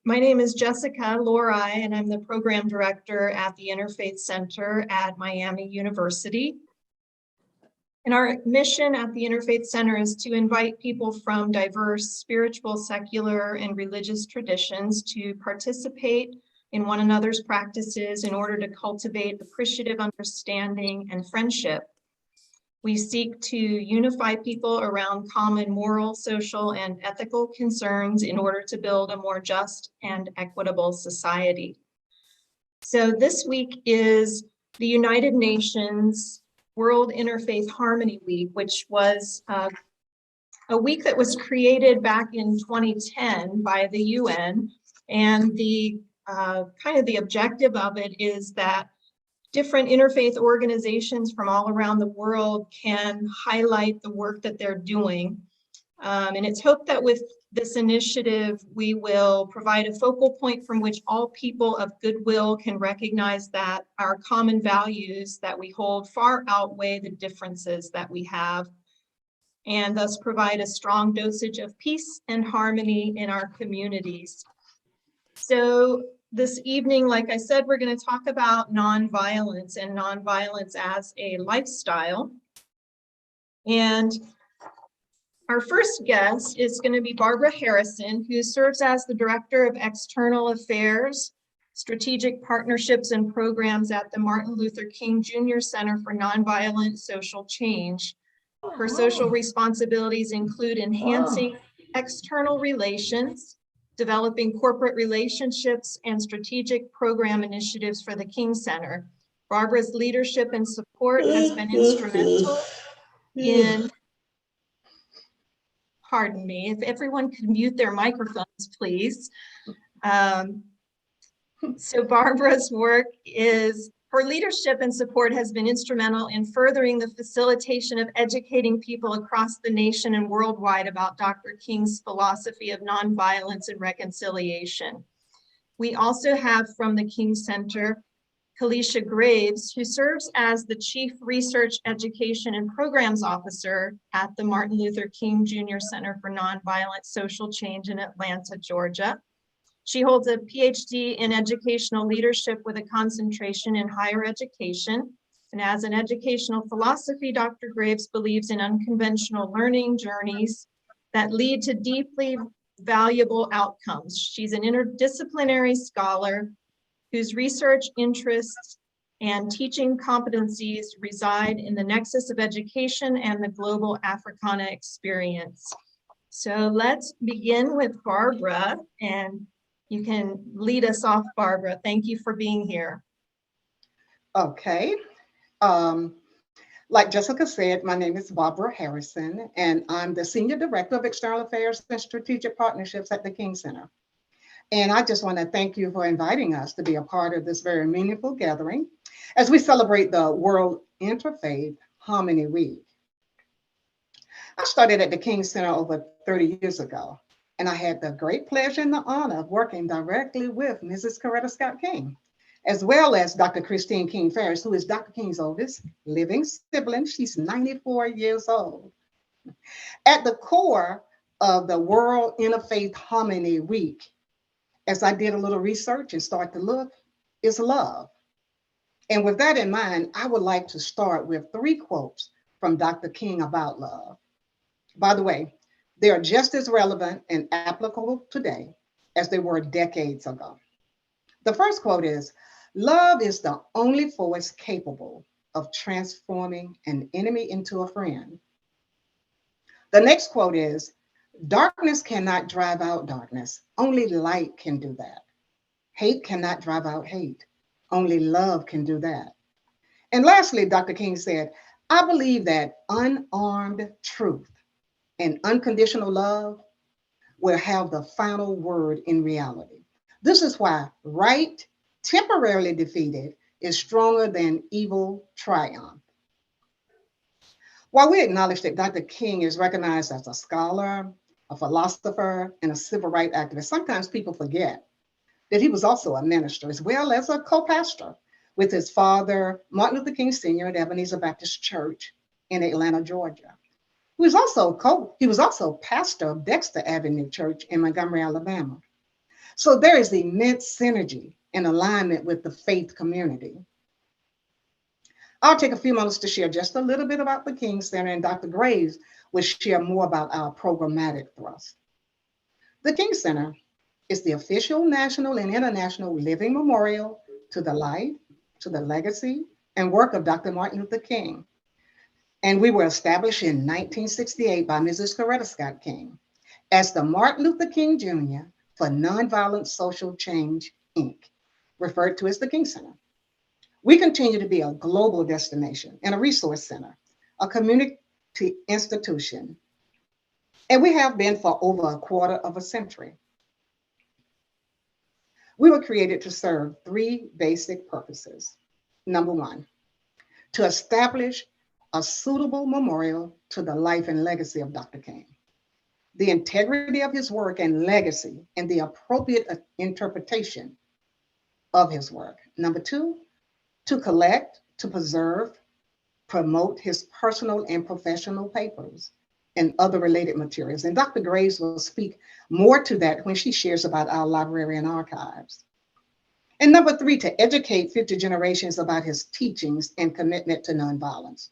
My name is Jessica Lorai, and I'm the program director at the Interfaith Center at Miami University. And our mission at the Interfaith Center is to invite people from diverse spiritual, secular, and religious traditions to participate in one another's practices in order to cultivate appreciative understanding and friendship. We seek to unify people around common moral, social, and ethical concerns in order to build a more just and equitable society. So this week is the United Nations World Interfaith Harmony Week, which was a week that was created back in 2010 by the UN. And the kind of the objective of it is that different interfaith organizations from all around the world can highlight the work that they're doing. And it's hoped that with this initiative, we will provide a focal point from which all people of goodwill can recognize that our common values that we hold far outweigh the differences that we have, and thus provide a strong dosage of peace and harmony in our communities. So this evening, like I said, we're going to talk about nonviolence and nonviolence as a lifestyle. And our first guest is going to be Barbara Harrison, who serves as the Director of External Affairs, Strategic Partnerships and Programs at the Martin Luther King Jr. Center for Nonviolent Social Change. Her social responsibilities include enhancing external relations, developing corporate relationships, and strategic program initiatives for the King Center. Barbara's leadership and support has been instrumental in, pardon me, if everyone could mute their microphones, please. So Barbara's work her leadership and support has been instrumental in furthering the facilitation of educating people across the nation and worldwide about Dr. King's philosophy of nonviolence and reconciliation. We also have from the King Center, Calisha Graves, who serves as the Chief Research, Education, and Programs Officer at the Martin Luther King Jr. Center for Nonviolent Social Change in Atlanta, Georgia. She holds a PhD in educational leadership with a concentration in higher education. And as an educational philosophy, Dr. Graves believes in unconventional learning journeys that lead to deeply valuable outcomes. She's an interdisciplinary scholar whose research interests and teaching competencies reside in the nexus of education and the global Africana experience. So let's begin with Barbara, and you can lead us off, Barbara. Thank you for being here. Okay. Like Jessica said, my name is Barbara Harrison, and I'm the Senior Director of External Affairs and Strategic Partnerships at the King Center. And I just want to thank you for inviting us to be a part of this very meaningful gathering as we celebrate the World Interfaith Harmony Week. I started at the King Center over 30 years ago, and I had the great pleasure and the honor of working directly with Mrs. Coretta Scott King, as well as Dr. Christine King Ferris, who is Dr. King's oldest living sibling. She's 94 years old. At the core of the World Interfaith Harmony Week, as I did a little research and start to look, is love. And with that in mind, I would like to start with 3 quotes from Dr. King about love. By the way, they are just as relevant and applicable today as they were decades ago. The first quote is, "Love is the only force capable of transforming an enemy into a friend." The next quote is, "Darkness cannot drive out darkness. Only light can do that. Hate cannot drive out hate. Only love can do that." And lastly, Dr. King said, "I believe that unarmed truth and unconditional love will have the final word in reality. This is why right, temporarily defeated, is stronger than evil triumph." While we acknowledge that Dr. King is recognized as a scholar, a philosopher, and a civil rights activist, sometimes people forget that he was also a minister as well as a co-pastor with his father, Martin Luther King Sr. at Ebenezer Baptist Church in Atlanta, Georgia. He was also pastor of Dexter Avenue Church in Montgomery, Alabama. So there is immense synergy and alignment with the faith community. I'll take a few moments to share just a little bit about the King Center, and Dr. Graves will share more about our programmatic thrust. The King Center is the official national and international living memorial to the life, to the legacy, and work of Dr. Martin Luther King. And we were established in 1968 by Mrs. Coretta Scott King as the Martin Luther King Jr. for Nonviolent Social Change, Inc., referred to as the King Center. We continue to be a global destination and a resource center, a community institution, and we have been for over a quarter of a century. We were created to serve three basic purposes. Number one, to establish a suitable memorial to the life and legacy of Dr. King, the integrity of his work and legacy, and the appropriate interpretation of his work. Number two, to collect, to preserve, promote his personal and professional papers and other related materials. And Dr. Graves will speak more to that when she shares about our library and archives. And number three, to educate future generations about his teachings and commitment to nonviolence,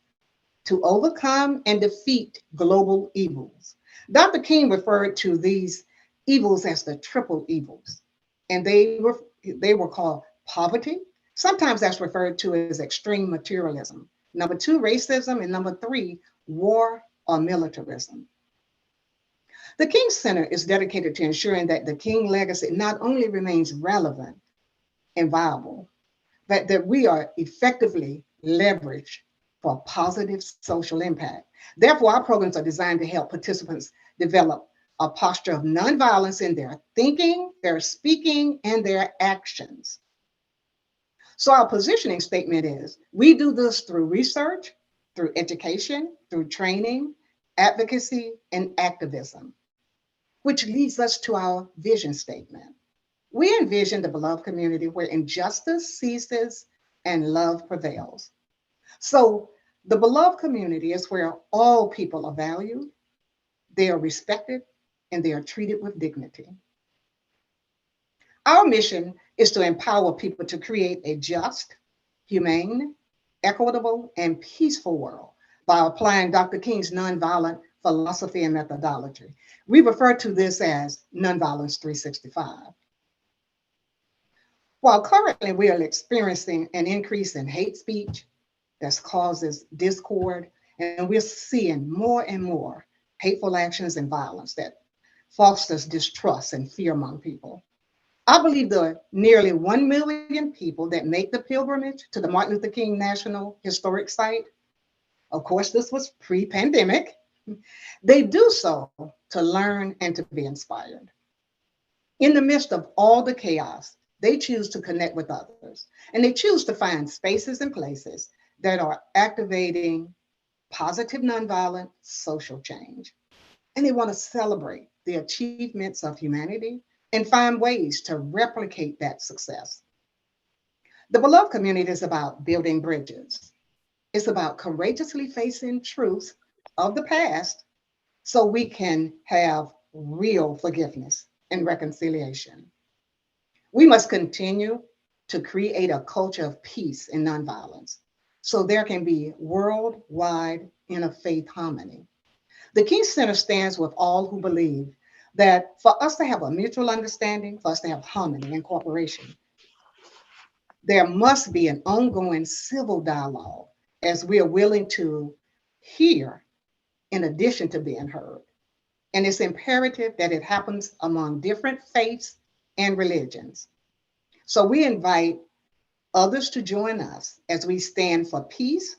to overcome and defeat global evils. Dr. King referred to these evils as the triple evils, and they were called poverty. Sometimes that's referred to as extreme materialism. Number two, racism, and number three, war or militarism. The King Center is dedicated to ensuring that the King legacy not only remains relevant and viable, but that we are effectively leveraged for positive social impact. Therefore, our programs are designed to help participants develop a posture of nonviolence in their thinking, their speaking, and their actions. So our positioning statement is, we do this through research, through education, through training, advocacy, and activism, which leads us to our vision statement. We envision the beloved community where injustice ceases and love prevails. So the beloved community is where all people are valued, they are respected, and they are treated with dignity. Our mission is to empower people to create a just, humane, equitable, and peaceful world by applying Dr. King's nonviolent philosophy and methodology. We refer to this as Nonviolence 365. While currently we are experiencing an increase in hate speech that causes discord, and we're seeing more and more hateful actions and violence that fosters distrust and fear among people, I believe the nearly 1 million people that make the pilgrimage to the Martin Luther King National Historic Site, of course, this was pre-pandemic, they do so to learn and to be inspired. In the midst of all the chaos, they choose to connect with others, and they choose to find spaces and places that are activating positive nonviolent social change. And they want to celebrate the achievements of humanity and find ways to replicate that success. The beloved community is about building bridges. It's about courageously facing truth of the past so we can have real forgiveness and reconciliation. We must continue to create a culture of peace and nonviolence so there can be worldwide interfaith harmony. The King Center stands with all who believe that for us to have a mutual understanding, for us to have harmony and cooperation, there must be an ongoing civil dialogue as we are willing to hear in addition to being heard. And it's imperative that it happens among different faiths and religions. So we invite others to join us as we stand for peace,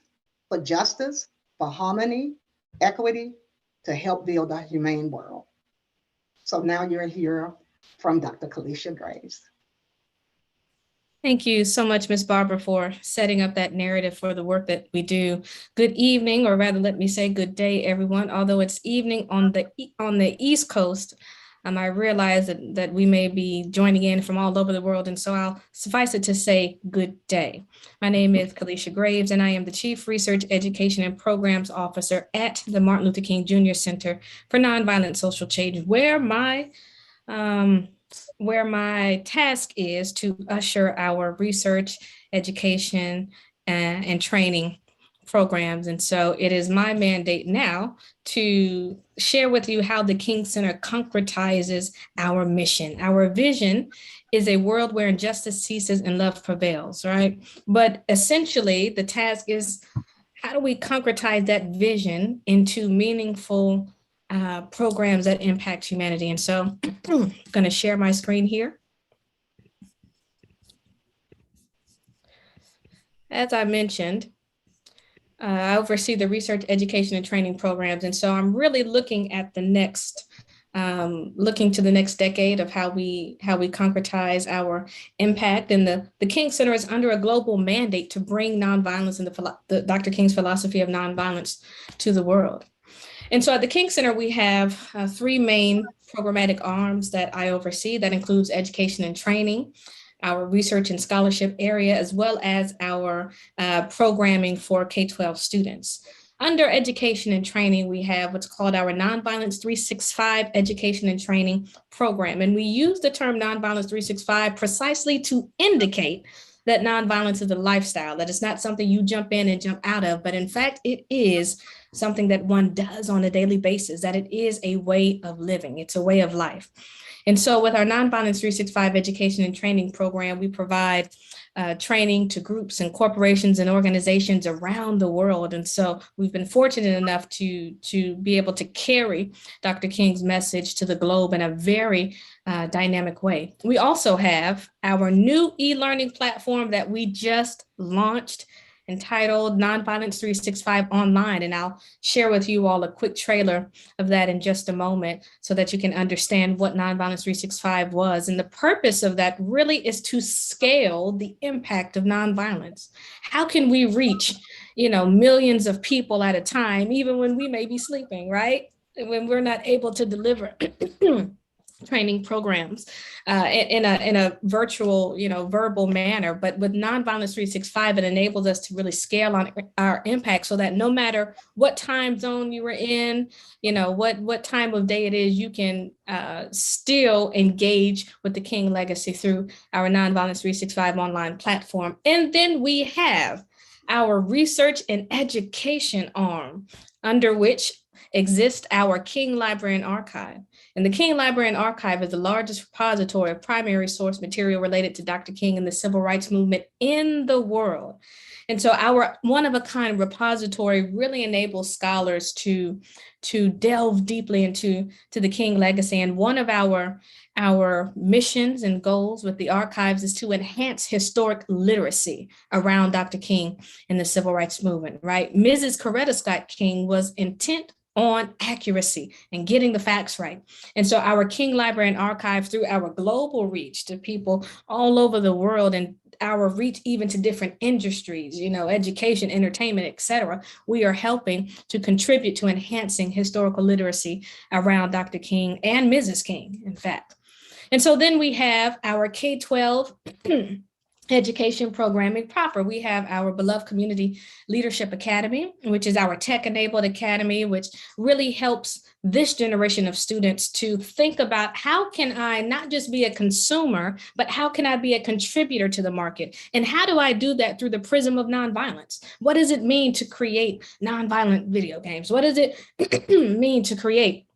for justice, for harmony, equity, to help build a humane world. So now you'll hear from Dr. Calisha Graves. Thank you so much, Ms. Barbara, for setting up that narrative for the work that we do. Good evening, or rather, let me say good day, everyone. Although it's evening on the East Coast, I realize that we may be joining in from all over the world, and so I'll suffice it to say good day. My name is Calisha Graves, and I am the Chief Research, Education, and Programs Officer at the Martin Luther King Jr. Center for Nonviolent Social Change, where my where my task is to usher our research, education, and training programs. And so it is my mandate now to share with you how the King Center concretizes our mission. Our vision is a world where injustice ceases and love prevails, right? But essentially, the task is, how do we concretize that vision into meaningful programs that impact humanity? And so I'm going to share my screen here. As I mentioned, I oversee the research, education, and training programs. And so I'm really looking at the next, looking to the next decade of how we concretize our impact. And the King Center is under a global mandate to bring nonviolence and the Dr. King's philosophy of nonviolence to the world. And so at the King Center, we have three main programmatic arms that I oversee. That includes education and training, our research and scholarship area, as well as our programming for K-12 students. Under education and training, we have what's called our Nonviolence 365 education and training program. And we use the term Nonviolence 365 precisely to indicate that nonviolence is a lifestyle, that it's not something you jump in and jump out of, but in fact, it is something that one does on a daily basis, that it is a way of living, it's a way of life. And so with our Nonviolence 365 education and training program, we provide training to groups and corporations and organizations around the world. And so we've been fortunate enough to be able to carry Dr. King's message to the globe in a very dynamic way. We also have our new e-learning platform that we just launched, entitled Nonviolence 365 Online. And I'll share with you all a quick trailer of that in just a moment so that you can understand what Nonviolence 365 was. And the purpose of that really is to scale the impact of nonviolence. How can we reach, millions of people at a time, even when we may be sleeping, right? When we're not able to deliver training programs in a virtual, verbal manner. But with Nonviolence 365, it enables us to really scale on our impact so that no matter what time zone you were in, what time of day it is, you can still engage with the King legacy through our Nonviolence 365 online platform. And then we have our research and education arm, under which exists our King Library and Archive. And the King Library and Archive is the largest repository of primary source material related to Dr. King and the civil rights movement in the world. And so our one-of-a-kind repository really enables scholars to delve deeply into the King legacy. And one of our missions and goals with the archives is to enhance historic literacy around Dr. King and the civil rights movement, right? Mrs. Coretta Scott King was intent on accuracy and getting the facts right. And so our King Library and Archive, through our global reach to people all over the world and our reach even to different industries, education, entertainment, et cetera, we are helping to contribute to enhancing historical literacy around Dr. King and Mrs. King, in fact. And so then we have our K-12 education programming proper. We have our beloved Community Leadership Academy, which is our tech-enabled academy, which really helps this generation of students to think about, how can I not just be a consumer, but how can I be a contributor to the market? And how do I do that through the prism of nonviolence? What does it mean to create nonviolent video games? What does it mean to create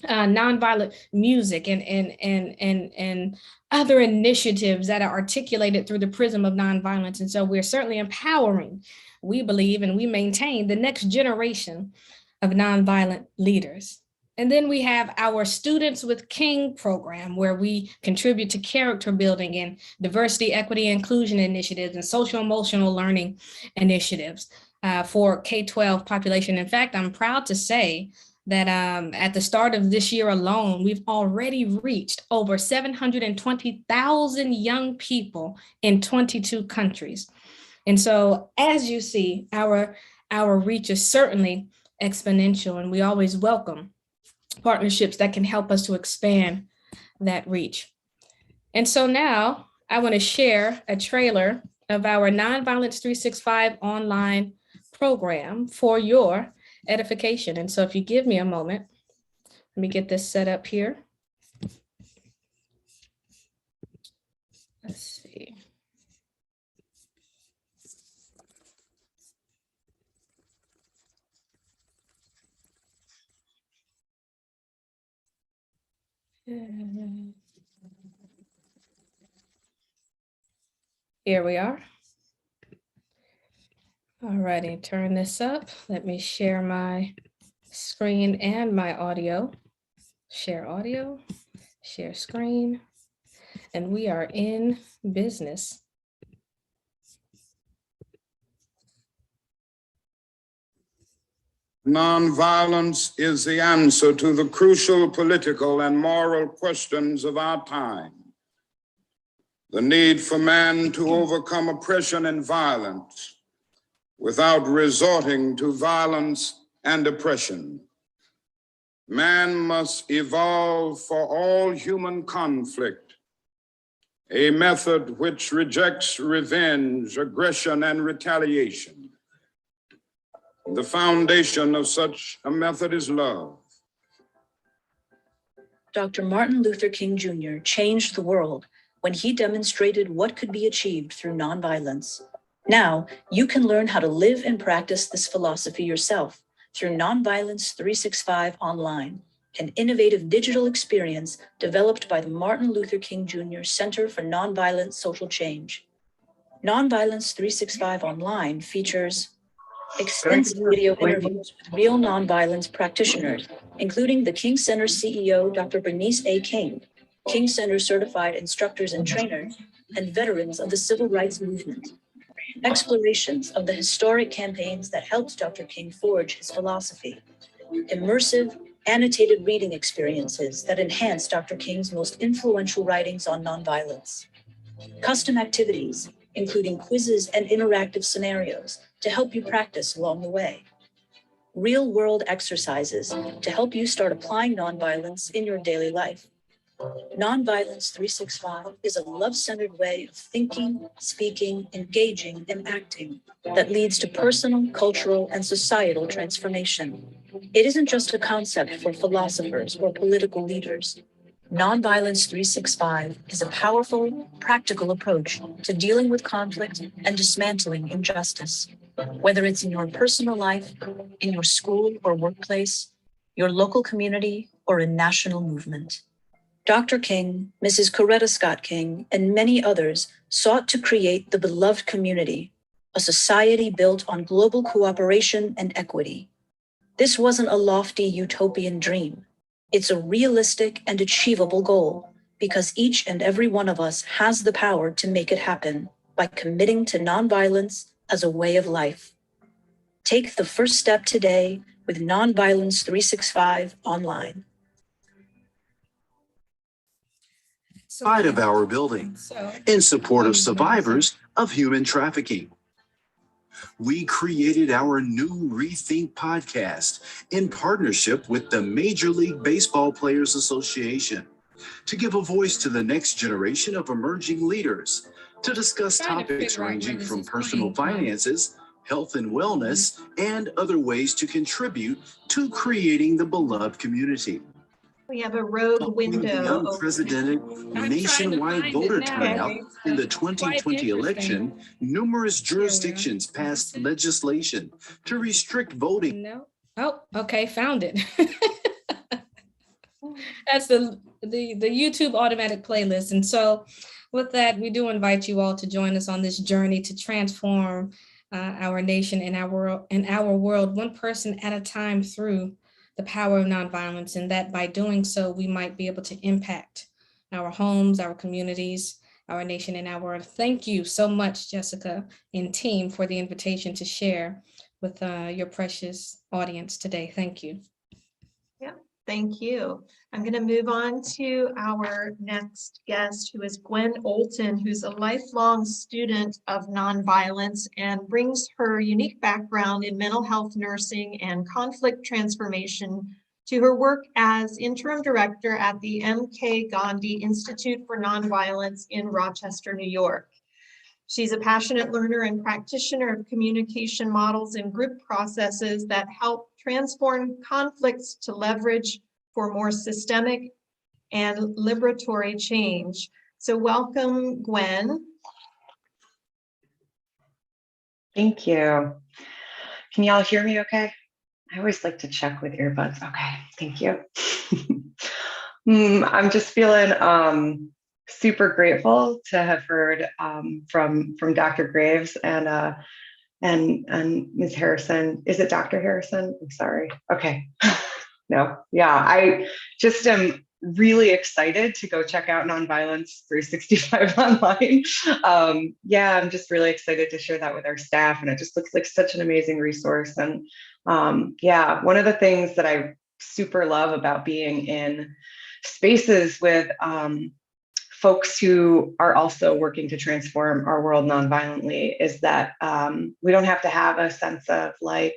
nonviolent music and other initiatives that are articulated through the prism of nonviolence? And so we're certainly empowering, we believe, and we maintain the next generation of nonviolent leaders. And then we have our Students with King program, where we contribute to character building and diversity, equity, inclusion initiatives and social emotional learning initiatives for K-12 population. In fact, I'm proud to say that at the start of this year alone, we've already reached over 720,000 young people in 22 countries. And so, as you see, our reach is certainly exponential, and we always welcome partnerships that can help us to expand that reach. And so now I want to share a trailer of our Nonviolence 365 online program for your edification. And so if you give me a moment, let me get this set up here. Let's see. Here we are. All righty, turn this up. Let me share my screen and my audio. Share audio, share screen, and we are in business. Nonviolence is the answer to the crucial political and moral questions of our time. The need for man to overcome oppression and violence without resorting to violence and oppression. Man must evolve for all human conflict, a method which rejects revenge, aggression, and retaliation. The foundation of such a method is love. Dr. Martin Luther King Jr. changed the world when he demonstrated what could be achieved through nonviolence. Now, you can learn how to live and practice this philosophy yourself through Nonviolence 365 Online, an innovative digital experience developed by the Martin Luther King Jr. Center for Nonviolent Social Change. Nonviolence 365 Online features extensive video interviews with real nonviolence practitioners, including the King Center CEO, Dr. Bernice A. King, King Center certified instructors and trainers, and veterans of the civil rights movement. Explorations of the historic campaigns that helped Dr. King forge his philosophy. Immersive, annotated reading experiences that enhance Dr. King's most influential writings on nonviolence. Custom activities, including quizzes and interactive scenarios to help you practice along the way. Real-world exercises to help you start applying nonviolence in your daily life. Nonviolence 365 is a love-centered way of thinking, speaking, engaging, and acting that leads to personal, cultural, and societal transformation. It isn't just a concept for philosophers or political leaders. Nonviolence 365 is a powerful, practical approach to dealing with conflict and dismantling injustice. Whether it's in your personal life, in your school or workplace, your local community, or a national movement. Dr. King, Mrs. Coretta Scott King, and many others sought to create the beloved community, a society built on global cooperation and equity. This wasn't a lofty utopian dream. It's a realistic and achievable goal because each and every one of us has the power to make it happen by committing to nonviolence as a way of life. Take the first step today with Nonviolence 365 Online. Side of our building in support of survivors of human trafficking. We created our new Rethink Podcast in partnership with the Major League Baseball Players Association to give a voice to the next generation of emerging leaders, to discuss topics ranging from personal finances, health and wellness, and other ways to contribute to creating the beloved community. We have a rogue window. The unprecedented nationwide voter turnout in the 2020 election, numerous jurisdictions passed legislation to restrict voting. No. Oh, okay, found it. That's the YouTube automatic playlist. And so with that, we do invite you all to join us on this journey to transform our nation and our world one person at a time through the power of nonviolence, and that by doing so, we might be able to impact our homes, our communities, our nation, and our world. Thank you so much, Jessica and team, for the invitation to share with your precious audience today. Thank you. Yeah, thank you. I'm going to move on to our next guest, who is Gwen Olton, who's a lifelong student of nonviolence and brings her unique background in mental health nursing and conflict transformation to her work as interim director at the Gandhi Institute for Nonviolence in Rochester, New York. She's a passionate learner and practitioner of communication models and group processes that help transform conflicts to leverage for more systemic and liberatory change. So welcome, Gwen. Thank you. Can y'all hear me okay? I always like to check with earbuds. Okay, thank you. I'm just feeling super grateful to have heard from Dr. Graves and Ms. Harrison. Is it Dr. Harrison? I'm sorry. Okay. No, yeah, I just am really excited to go check out Nonviolence 365 online. Yeah, I'm just really excited to share that with our staff, and it just looks like such an amazing resource. And yeah, one of the things that I super love about being in spaces with folks who are also working to transform our world nonviolently is that we don't have to have a sense of like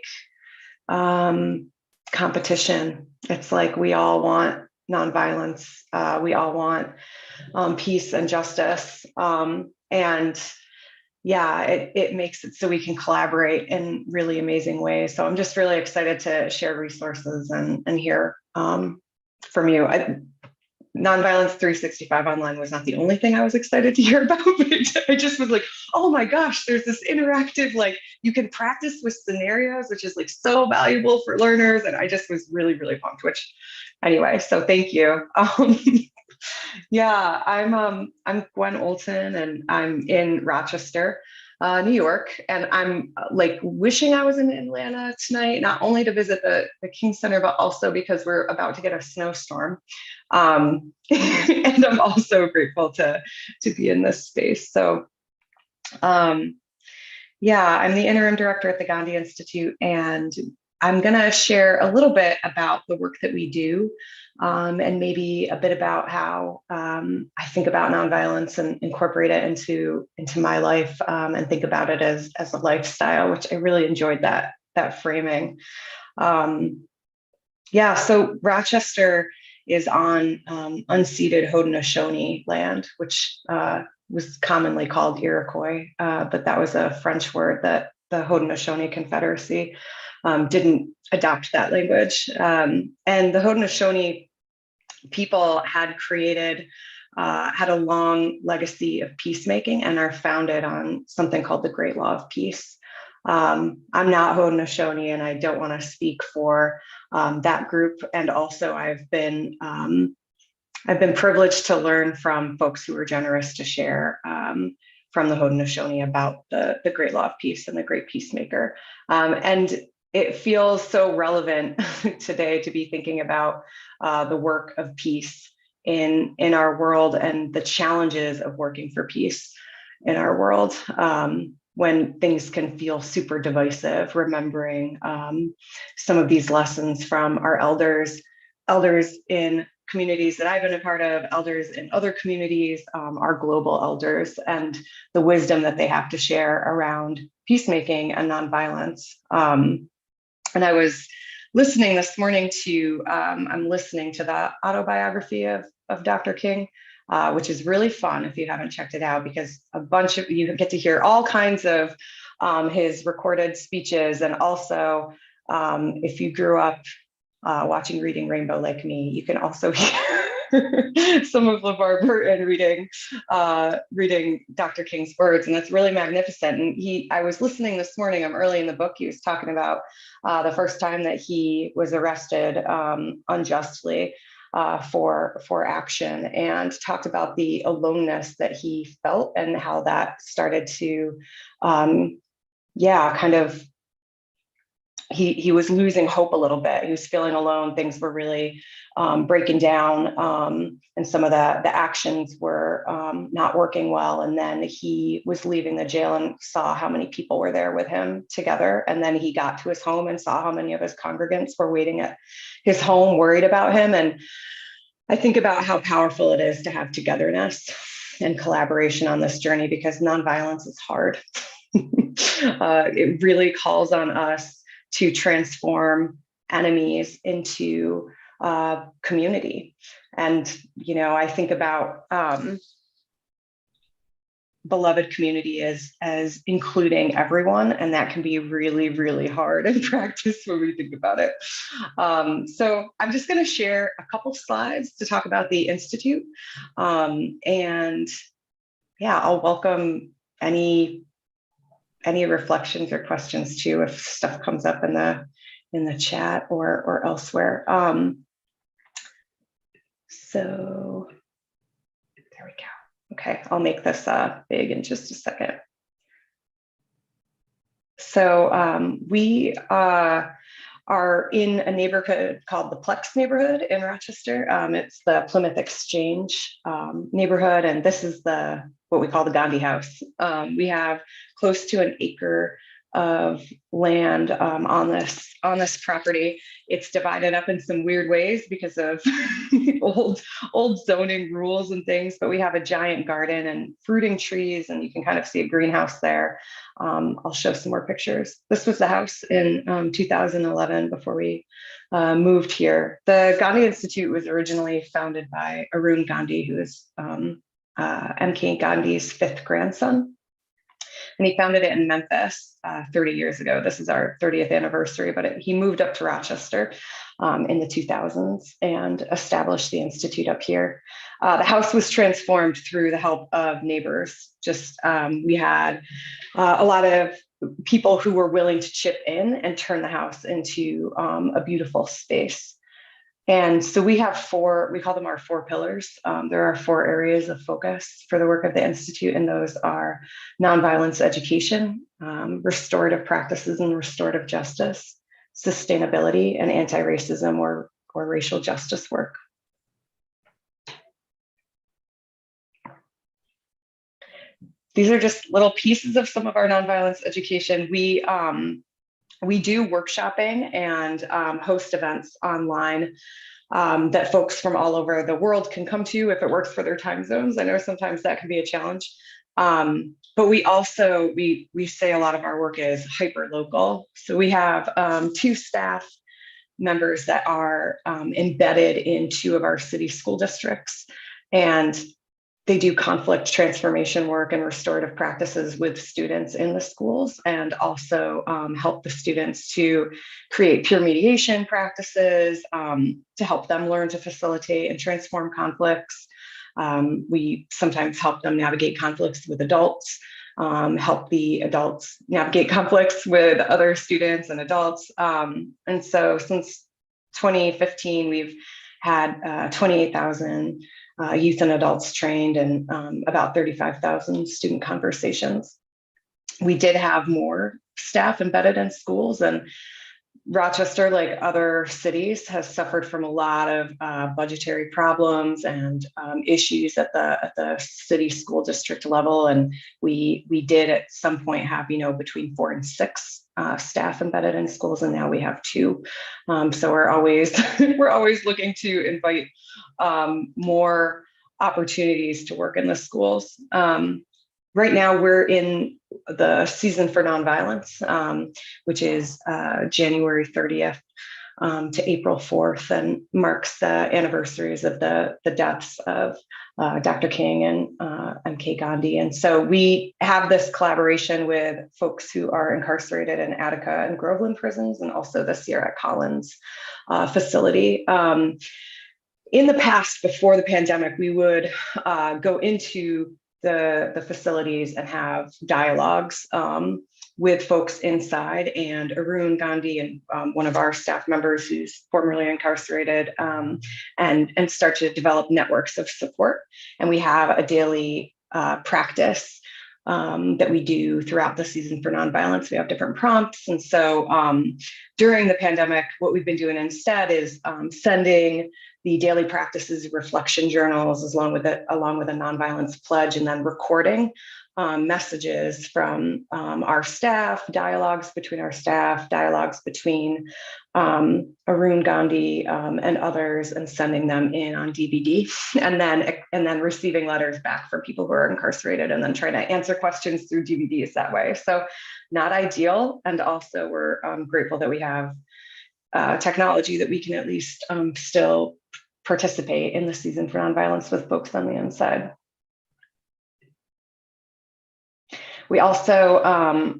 competition. It's like we all want nonviolence. We all want peace and justice. And yeah, it makes it so we can collaborate in really amazing ways. So I'm just really excited to share resources and hear from you. Nonviolence 365 online was not the only thing I was excited to hear about, but I just was like, oh my gosh, there's this interactive, like you can practice with scenarios, which is like so valuable for learners. And I just was really, really pumped, which anyway, so thank you. Yeah, I'm Gwen Olton and I'm in Rochester, New York. And I'm like wishing I was in Atlanta tonight, not only to visit the King Center, but also because we're about to get a snowstorm. And I'm also grateful to be in this space. So yeah, I'm the interim director at the Gandhi Institute, and I'm going to share a little bit about the work that we do, and maybe a bit about how I think about nonviolence and incorporate it into my life, and think about it as a lifestyle, which I really enjoyed that framing. Yeah, so Rochester is on unceded Haudenosaunee land, which was commonly called Iroquois, but that was a French word that the Haudenosaunee Confederacy didn't adopt that language. And the Haudenosaunee people had created, had a long legacy of peacemaking and are founded on something called the Great Law of Peace. I'm not Haudenosaunee and I don't want to speak for that group. And also I've been privileged to learn from folks who were generous to share from the Haudenosaunee about the Great Law of Peace and the Great Peacemaker. And it feels so relevant today to be thinking about the work of peace in our world and the challenges of working for peace in our world. When things can feel super divisive, remembering some of these lessons from our elders in communities that I've been a part of, elders in other communities, our global elders, and the wisdom that they have to share around peacemaking and nonviolence. And I was listening this morning to, I'm listening to the autobiography of Dr. King, which is really fun if you haven't checked it out, because you get to hear all kinds of his recorded speeches. And also, if you grew up watching Reading Rainbow like me, you can also hear some of LeVar Burton reading Dr. King's words, and that's really magnificent. And I was listening this morning, I'm early in the book, he was talking about the first time that he was arrested unjustly for action, and talked about the aloneness that he felt and how that started to, kind of, he was losing hope a little bit. He was feeling alone. Things were really breaking down, and some of the actions were not working well. And then he was leaving the jail and saw how many people were there with him together. And then he got to his home and saw how many of his congregants were waiting at his home, worried about him. And I think about how powerful it is to have togetherness and collaboration on this journey, because nonviolence is hard. It really calls on us to transform enemies into community. And, I think about beloved community as including everyone, and that can be really, really hard in practice when we think about it. So I'm just going to share a couple slides to talk about the Institute, and yeah, I'll welcome any reflections or questions too if stuff comes up in the chat or elsewhere. So there we go. Okay, I'll make this big in just a second. So we are in a neighborhood called the Plex neighborhood in Rochester. It's the Plymouth Exchange neighborhood, and this is what we call the Gandhi House. We have close to an acre of land on this property. It's divided up in some weird ways because of old zoning rules and things, but we have a giant garden and fruiting trees, and you can kind of see a greenhouse there. I'll show some more pictures. This was the house in 2011 before we moved here. The Gandhi Institute was originally founded by Arun Gandhi, who is MK Gandhi's fifth grandson. And he founded it in Memphis 30 years ago. This is our 30th anniversary, but he moved up to Rochester in the 2000s and established the Institute up here. The house was transformed through the help of neighbors. We had a lot of people who were willing to chip in and turn the house into a beautiful space. And so we have we call them our 4 pillars. There are 4 areas of focus for the work of the Institute, and those are nonviolence education, restorative practices and restorative justice, sustainability, and anti-racism or racial justice work. These are just little pieces of some of our nonviolence education. We do workshopping and host events online that folks from all over the world can come to if it works for their time zones. I know sometimes that can be a challenge. But we also, we say a lot of our work is hyper local. So we have 2 staff members that are embedded in 2 of our city school districts, and they do conflict transformation work and restorative practices with students in the schools, and also help the students to create peer mediation practices to help them learn to facilitate and transform conflicts. We sometimes help them navigate conflicts with adults, help the adults navigate conflicts with other students and adults. And so since 2015, we've had 28,000 youth and adults trained and about 35,000 student conversations. We did have more staff embedded in schools, and Rochester, like other cities, has suffered from a lot of budgetary problems and issues at the city school district level. And we did at some point have, between 4 and 6 staff embedded in schools, and now we have 2. So we're always looking to invite more opportunities to work in the schools. Right now, we're in the season for nonviolence, which is January 30th to April 4th, and marks the anniversaries of the deaths of Dr. King and MK Gandhi. And so we have this collaboration with folks who are incarcerated in Attica and Groveland prisons, and also this year at Collins facility. In the past, before the pandemic, we would go into the facilities and have dialogues with folks inside, and Arun Gandhi and one of our staff members who's formerly incarcerated and start to develop networks of support. And we have a daily practice that we do throughout the season for nonviolence. We have different prompts. And so during the pandemic, what we've been doing instead is sending the daily practices reflection journals along with a nonviolence pledge, and then recording messages from our staff, dialogues between our staff, dialogues between Arun Gandhi and others, and sending them in on DVD, and then receiving letters back from people who are incarcerated, and then trying to answer questions through DVDs that way. So not ideal. And also we're grateful that we have technology that we can at least still participate in the season for nonviolence with folks on the inside. We also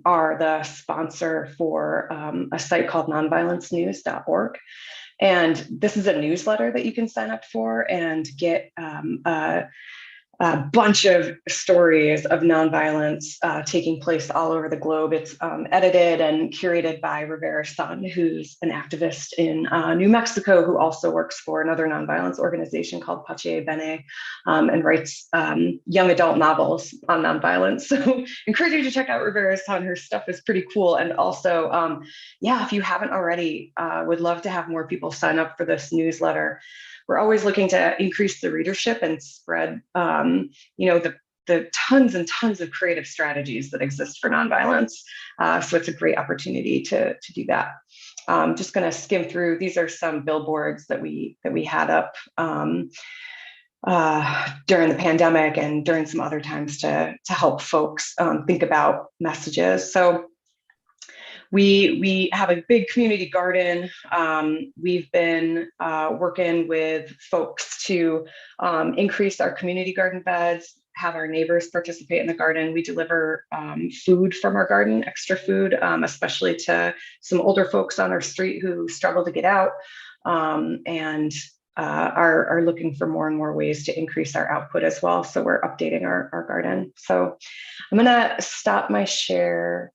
are the sponsor for a site called nonviolencenews.org. And this is a newsletter that you can sign up for and get a bunch of stories of nonviolence taking place all over the globe. It's edited and curated by Rivera's son, who's an activist in New Mexico, who also works for another nonviolence organization called Pache Bene, and writes young adult novels on nonviolence. So encourage you to check out Rivera's son. Her stuff is pretty cool. And also, yeah, if you haven't already, would love to have more people sign up for this newsletter. We're always looking to increase the readership and spread, the tons and tons of creative strategies that exist for nonviolence. So it's a great opportunity to do that. Just going to skim through. These are some billboards that we had up during the pandemic and during some other times to help folks think about messages. So we have a big community garden. We've been working with folks to increase our community garden beds, have our neighbors participate in the garden. We deliver food from our garden, extra food, especially to some older folks on our street who struggle to get out and are looking for more and more ways to increase our output as well. So we're updating our garden. So I'm gonna stop my share.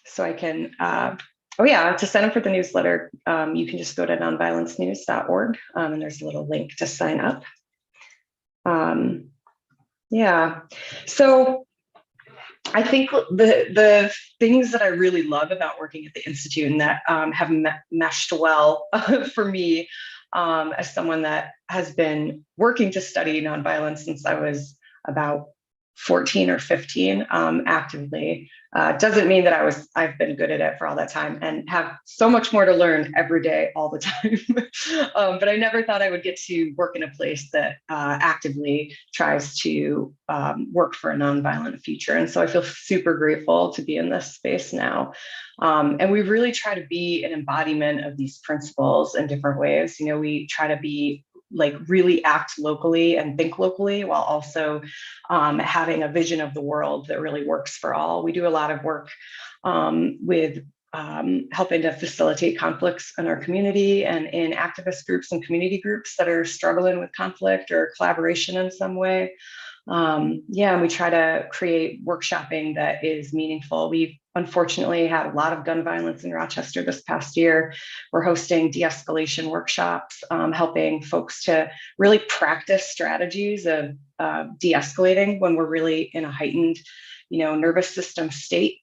So I can, to sign up for the newsletter, you can just go to nonviolencenews.org and there's a little link to sign up. So I think the things that I really love about working at the Institute and that have meshed well for me as someone that has been working to study nonviolence since I was about 14 or 15 actively. Doesn't mean that I've been good at it for all that time and have so much more to learn every day, all the time. But I never thought I would get to work in a place that actively tries to work for a nonviolent future. And so I feel super grateful to be in this space now. And we really try to be an embodiment of these principles in different ways. You know, we try to be really act locally and think locally while also having a vision of the world that really works for all. We do a lot of work with helping to facilitate conflicts in our community and in activist groups and community groups that are struggling with conflict or collaboration in some way. And we try to create workshopping that is meaningful. We've unfortunately had a lot of gun violence in Rochester this past year. We're hosting de-escalation workshops, helping folks to really practice strategies of de-escalating when we're really in a heightened, nervous system state.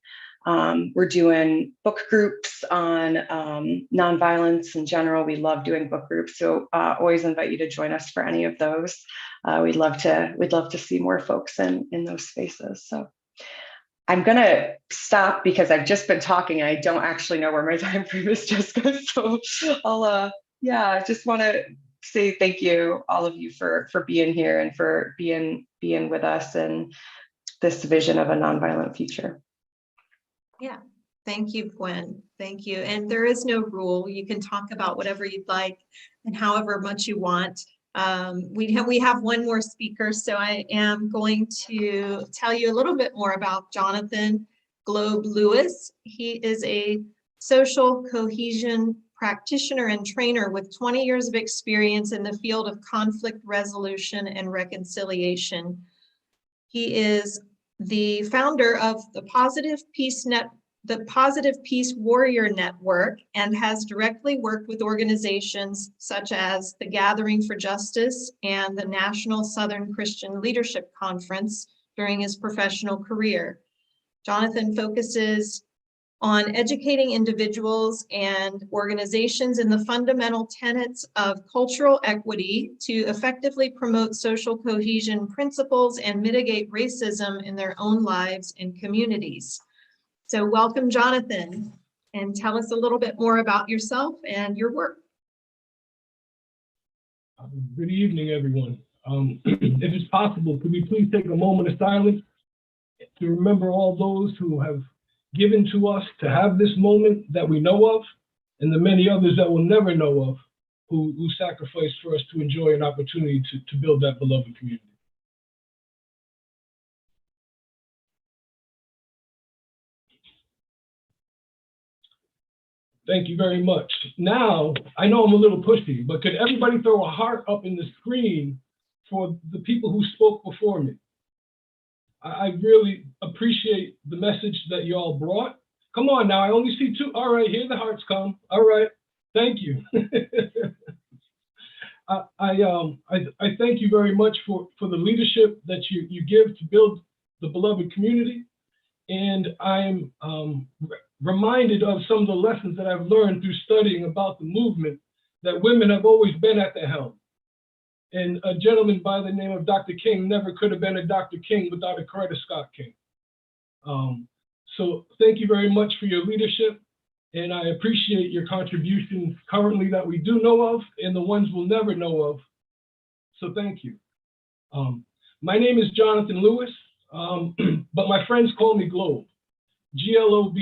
We're doing book groups on nonviolence in general. We love doing book groups, so always invite you to join us for any of those. We'd love to see more folks in those spaces. So I'm gonna stop because I've just been talking and I don't actually know where my time frame is, Jessica. So I'll just want to say thank you, all of you, for being here and for being with us in this vision of a nonviolent future. Yeah, thank you, Gwen. Thank you. And there is no rule. You can talk about whatever you'd like and however much you want. We have one more speaker, so I am going to tell you a little bit more about Jonathan Globe Lewis. He is a social cohesion practitioner and trainer with 20 years of experience in the field of conflict resolution and reconciliation. He is the founder of the Positive Peace Warrior Network and has directly worked with organizations such as the Gathering for Justice and the National Southern Christian Leadership Conference during his professional career. Jonathan focuses on educating individuals and organizations in the fundamental tenets of cultural equity to effectively promote social cohesion principles and mitigate racism in their own lives and communities. So welcome, Jonathan, and tell us a little bit more about yourself and your work. Good evening, everyone. If it's possible, could we please take a moment of silence to remember all those who have given to us to have this moment that we know of, and the many others that we'll never know of, who sacrificed for us to enjoy an opportunity to build that beloved community. Thank you very much. Now, I know I'm a little pushy, but could everybody throw a heart up in the screen for the people who spoke before me? I really appreciate the message that you all brought. Come on now, I only see 2. All right, here the hearts come. All right, thank you. I thank you very much for the leadership that you give to build the beloved community. And I'm reminded of some of the lessons that I've learned through studying about the movement, that women have always been at the helm. And a gentleman by the name of Dr. King never could have been a Dr. King without a Coretta Scott King. So thank you very much for your leadership. And I appreciate your contributions currently that we do know of and the ones we'll never know of. So thank you. My name is Jonathan Lewis, but my friends call me Globe, Globe.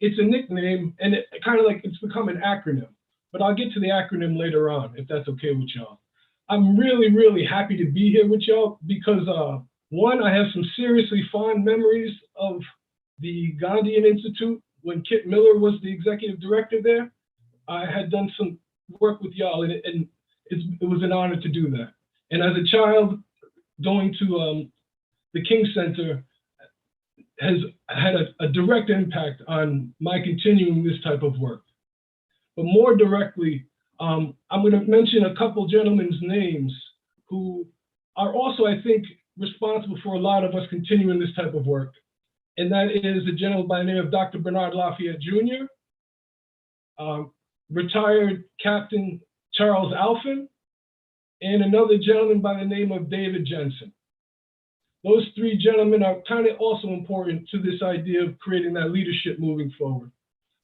It's a nickname, and it kind of like it's become an acronym, but I'll get to the acronym later on if that's okay with y'all. I'm really, really happy to be here with y'all because one, I have some seriously fond memories of the Gandhi Institute when Kit Miller was the executive director there. I had done some work with y'all, and it was an honor to do that. And as a child, going to the King Center has had a direct impact on my continuing this type of work. But more directly, I'm going to mention a couple gentlemen's names who are also, I think, responsible for a lot of us continuing this type of work. And that is a gentleman by the name of Dr. Bernard Lafayette Jr., retired Captain Charles Alphen, and another gentleman by the name of David Jensen. Those 3 gentlemen are kind of also important to this idea of creating that leadership moving forward.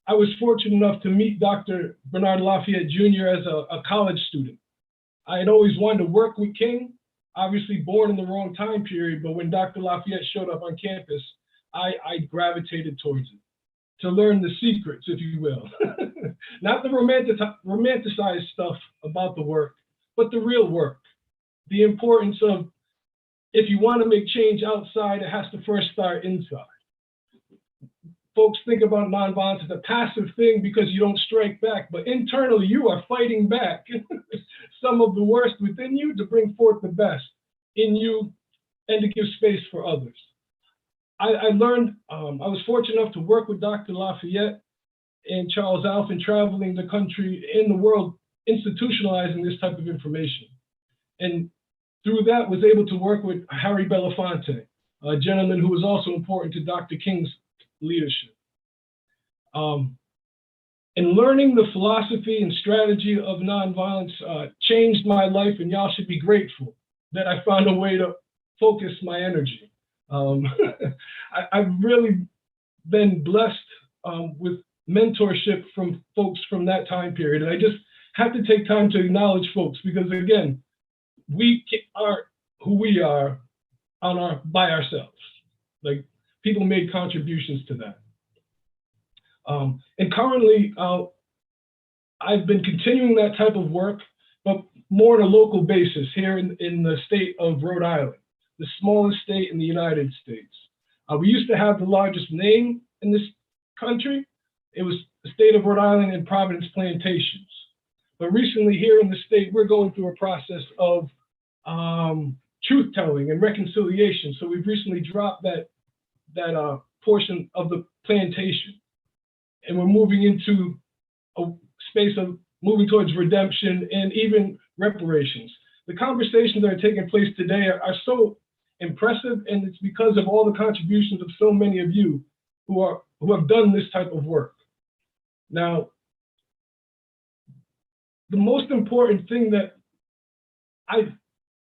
I was fortunate enough to meet Dr. Bernard Lafayette Jr. as a college student. I had always wanted to work with King, obviously born in the wrong time period, but when Dr. Lafayette showed up on campus, I gravitated towards it to learn the secrets, if you will. Not the romanticized stuff about the work, but the real work. The importance of, if you want to make change outside, it has to first start inside. Folks think about nonviolence as a passive thing because you don't strike back, but internally you are fighting back some of the worst within you to bring forth the best in you and to give space for others. I learned, I was fortunate enough to work with Dr. Lafayette and Charles Alphen, traveling the country and the world, institutionalizing this type of information. And through that, was able to work with Harry Belafonte, a gentleman who was also important to Dr. King's leadership. And learning the philosophy and strategy of nonviolence changed my life, and y'all should be grateful that I found a way to focus my energy. I've really been blessed with mentorship from folks from that time period. And I just have to take time to acknowledge folks because, again, we are who we are by ourselves. Like, people made contributions to that. And currently, I've been continuing that type of work, but more on a local basis here in the state of Rhode Island, the smallest state in the United States. We used to have the largest name in this country. It was the state of Rhode Island and Providence Plantations. But recently here in the state, we're going through a process of truth-telling and reconciliation. So we've recently dropped that portion of the plantation. And we're moving into a space of moving towards redemption and even reparations. The conversations that are taking place today are so impressive, and it's because of all the contributions of so many of you who have done this type of work. Now, the most important thing that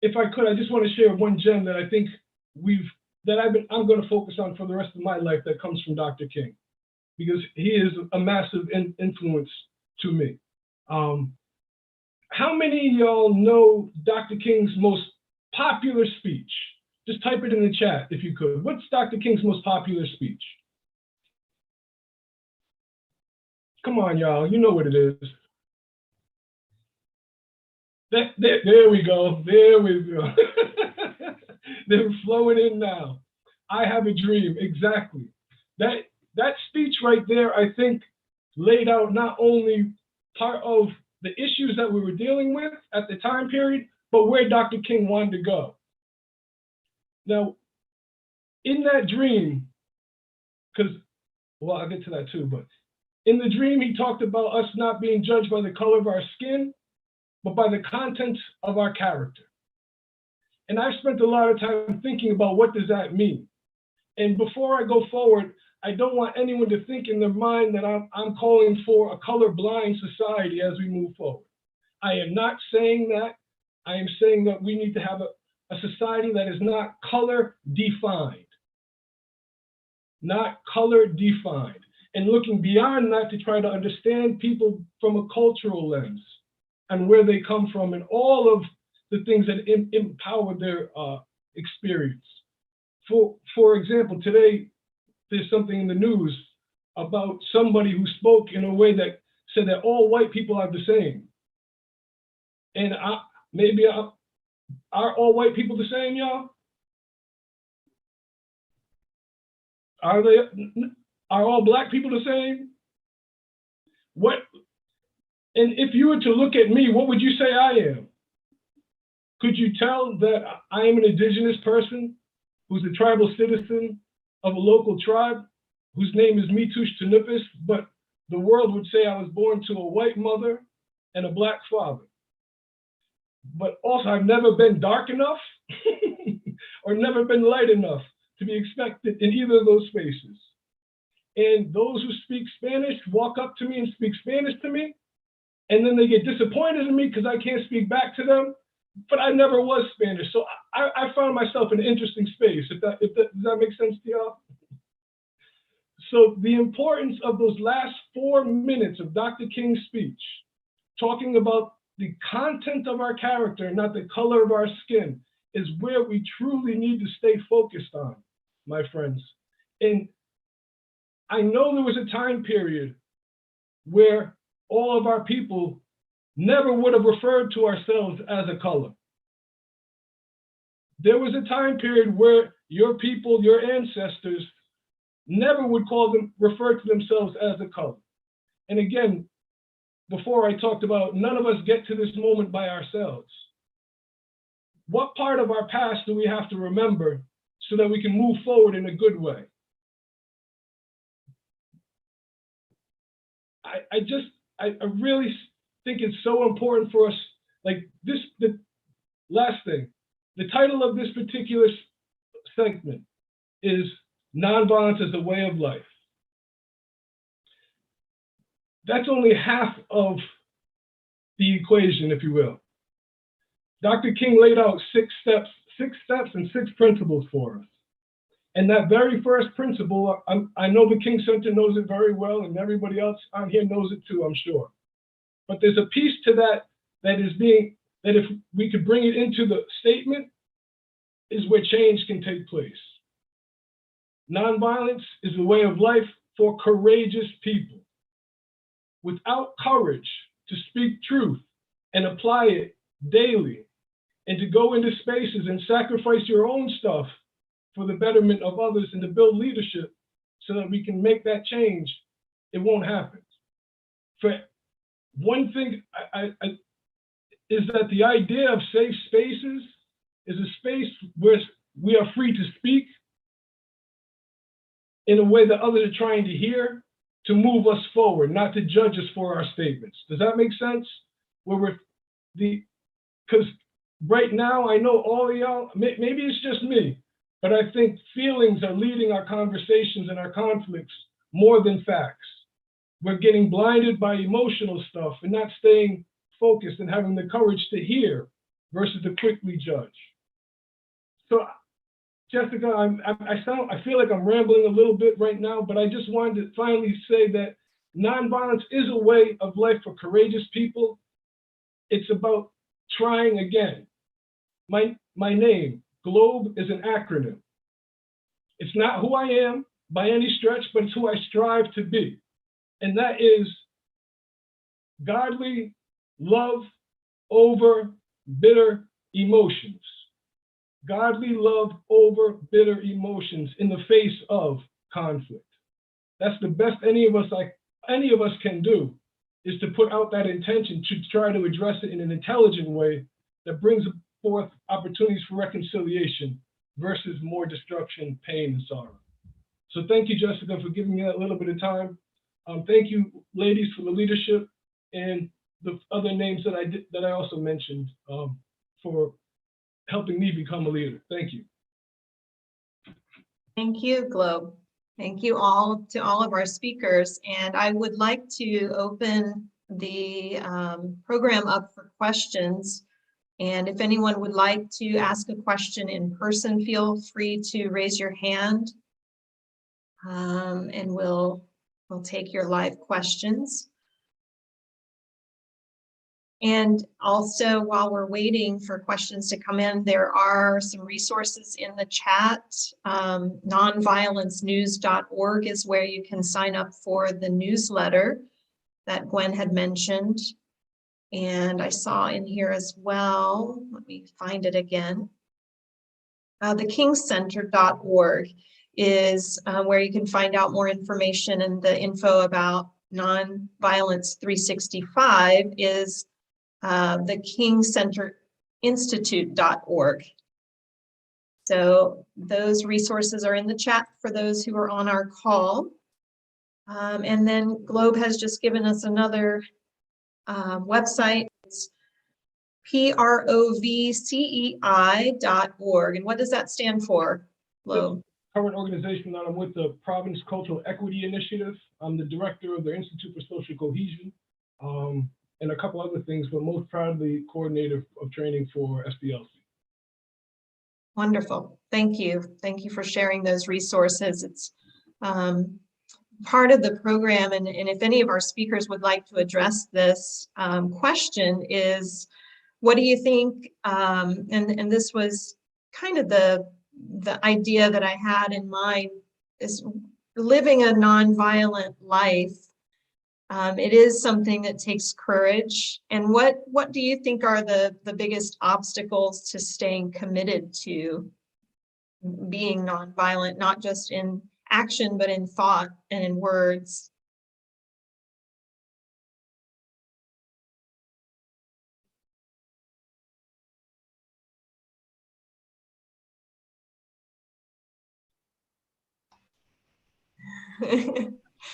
if I could, I just want to share one gem that I think I'm going to focus on for the rest of my life that comes from Dr. King, because he is a massive influence to me. How many of y'all know Dr. King's most popular speech? Just type it in the chat if you could. What's Dr. King's most popular speech? Come on, y'all, you know what it is. There we go, there we go. They're flowing in now. I have a dream, exactly. That speech right there, I think, laid out not only part of the issues that we were dealing with at the time period, but where Dr. King wanted to go. Now, in that dream, because, well, I'll get to that too, but in the dream, he talked about us not being judged by the color of our skin, but by the contents of our character. And I've spent a lot of time thinking about what does that mean. And before I go forward, I don't want anyone to think in their mind that I'm calling for a colorblind society as we move forward. I am not saying that. I am saying that we need to have a society that is not color defined. Not color defined. And looking beyond that to try to understand people from a cultural lens and where they come from and all of the things that empower their experience. For example, today, there's something in the news about somebody who spoke in a way that said that all white people are the same. And are all white people the same, y'all? Are all black people the same? And if you were to look at me, what would you say I am? Could you tell that I am an indigenous person who's a tribal citizen of a local tribe whose name is Mitush Tanupis, but the world would say I was born to a white mother and a black father. But also I've never been dark enough or never been light enough to be expected in either of those spaces. And those who speak Spanish walk up to me and speak Spanish to me, and then they get disappointed in me because I can't speak back to them, but I never was Spanish. So I found myself in an interesting space, does that make sense to y'all? So the importance of those last 4 minutes of Dr. King's speech, talking about the content of our character, not the color of our skin, is where we truly need to stay focused on, my friends. And I know there was a time period where all of our people never would have referred to ourselves as a color. There was a time period where your people, your ancestors, never would refer to themselves as a color. And again, before I talked about none of us get to this moment by ourselves. What part of our past do we have to remember so that we can move forward in a good way? I really think it's so important for us, like this, the last thing, the title of this particular segment is Nonviolence as a Way of Life. That's only half of the equation, if you will. Dr. King laid out 6 steps and 6 principles for us. And that very first principle, I know the King Center knows it very well, and everybody else on here knows it too, I'm sure. But there's a piece to that that if we could bring it into the statement, is where change can take place. Nonviolence is a way of life for courageous people. Without courage to speak truth and apply it daily, and to go into spaces and sacrifice your own stuff for the betterment of others and to build leadership so that we can make that change, it won't happen. For one thing is that the idea of safe spaces is a space where we are free to speak in a way that others are trying to hear, to move us forward, not to judge us for our statements. Does that make sense? Because right now, I know all of y'all, maybe it's just me, but I think feelings are leading our conversations and our conflicts more than facts. We're getting blinded by emotional stuff and not staying focused and having the courage to hear versus to quickly judge. So, Jessica, I feel like I'm rambling a little bit right now, but I just wanted to finally say that nonviolence is a way of life for courageous people. It's about trying again. My name, GLOBE, is an acronym. It's not who I am by any stretch, but it's who I strive to be. And that is godly love over bitter emotions. Godly love over bitter emotions in the face of conflict. That's the best any of us any of us can do is to put out that intention to try to address it in an intelligent way that brings forth opportunities for reconciliation versus more destruction, pain, and sorrow. So thank you, Jessica, for giving me that little bit of time. Thank you, ladies, for the leadership and the other names that I also mentioned for helping me become a leader. Thank you. Thank you, Globe. Thank you all to all of our speakers. And I would like to open the program up for questions. And if anyone would like to ask a question in person, feel free to raise your hand. And we'll take your live questions. And also, while we're waiting for questions to come in, there are some resources in the chat. Nonviolencenews.org is where you can sign up for the newsletter that Gwen had mentioned. And I saw in here as well, let me find it again. thekingcenter.org is where you can find out more information, and the info about Nonviolence 365 is thekingcenterinstitute.org. So those resources are in the chat for those who are on our call. And then Globe has just given us another website. It's provcei.org. And what does that stand for, Globe? Current organization that I'm with, the Province Cultural Equity Initiative. I'm the director of the Institute for Social Cohesion, and a couple other things, but most proudly coordinator of training for SPLC. Wonderful. Thank you. Thank you for sharing those resources. It's part of the program, and if any of our speakers would like to address this question is, what do you think, and this was kind of the idea that I had in mind, is living a nonviolent life. It is something that takes courage. And what do you think are the biggest obstacles to staying committed to being nonviolent, not just in action, but in thought and in words?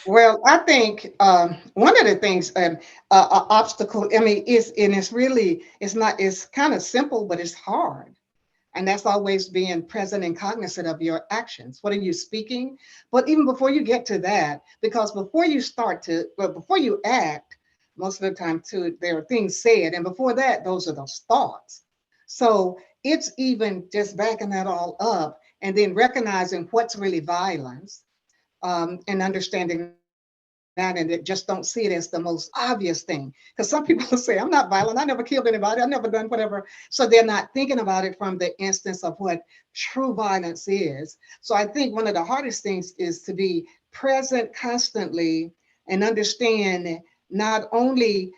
Well, I think one of the things, obstacle, I mean, it's kind of simple, but it's hard. And that's always being present and cognizant of your actions. What are you speaking? But even before you get to that, because before you act, most of the time too, there are things said. And before that, those are those thoughts. So it's even just backing that all up and then recognizing what's really violence. And understanding that, and just don't see it as the most obvious thing. Because some people say, I'm not violent, I never killed anybody, I've never done whatever. So they're not thinking about it from the instance of what true violence is. So I think one of the hardest things is to be present constantly and understand not only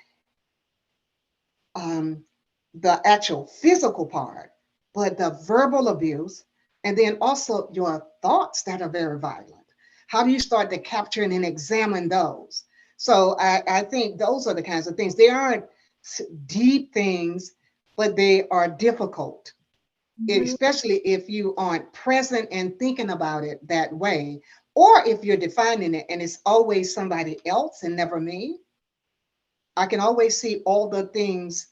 the actual physical part, but the verbal abuse, and then also your thoughts that are very violent. How do you start to capture and examine those? So I think those are the kinds of things. They aren't deep things, but they are difficult, especially if you aren't present and thinking about it that way, or if you're defining it and it's always somebody else and never me. I can always see all the things,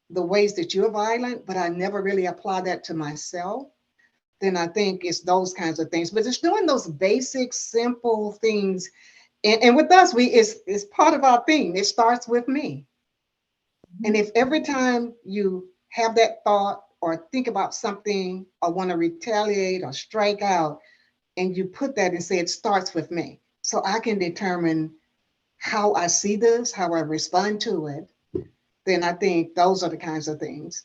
the ways that you're violent, but I never really apply that to myself. Then I think it's those kinds of things. But it's doing those basic, simple things. And with us, it's part of our thing. It starts with me. And if every time you have that thought or think about something or want to retaliate or strike out, and you put that and say it starts with me, so I can determine how I see this, how I respond to it, then I think those are the kinds of things.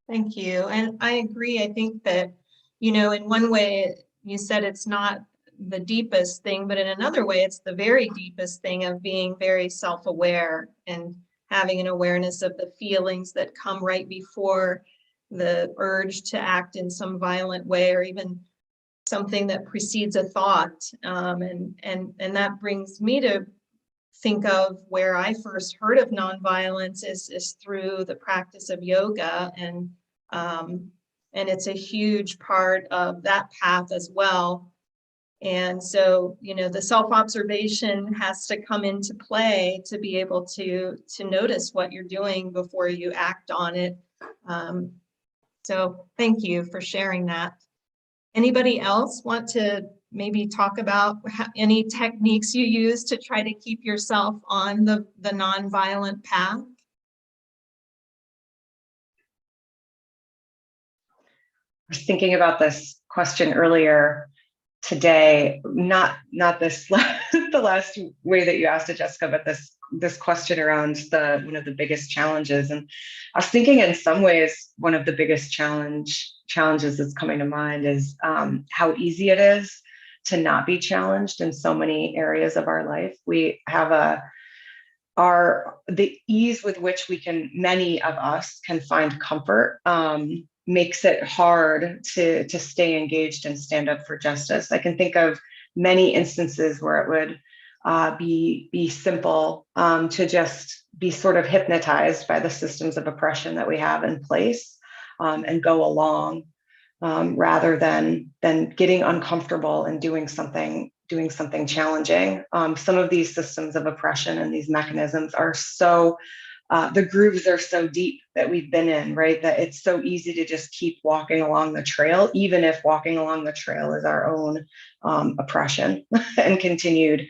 Thank you. And I agree. I think that, in one way, you said it's not the deepest thing, but in another way, it's the very deepest thing of being very self-aware and having an awareness of the feelings that come right before the urge to act in some violent way, or even something that precedes a thought. And that brings me to think of where I first heard of nonviolence is through the practice of yoga. And it's a huge part of that path as well. And so, the self-observation has to come into play to be able to notice what you're doing before you act on it. So thank you for sharing that. Anybody else want to maybe talk about any techniques you use to try to keep yourself on the nonviolent path? I was thinking about this question earlier today, not this the last way that you asked it, Jessica, but this question around one of the biggest challenges. And I was thinking in some ways, one of the biggest challenges that's coming to mind is how easy it is to not be challenged in so many areas of our life. We have the ease with which many of us can find comfort makes it hard to stay engaged and stand up for justice. I can think of many instances where it would be simple to just be sort of hypnotized by the systems of oppression that we have in place and go along rather than getting uncomfortable and doing something challenging. Some of these systems of oppression and these mechanisms are so the grooves are so deep that we've been in, right? That it's so easy to just keep walking along the trail, even if walking along the trail is our own oppression and continued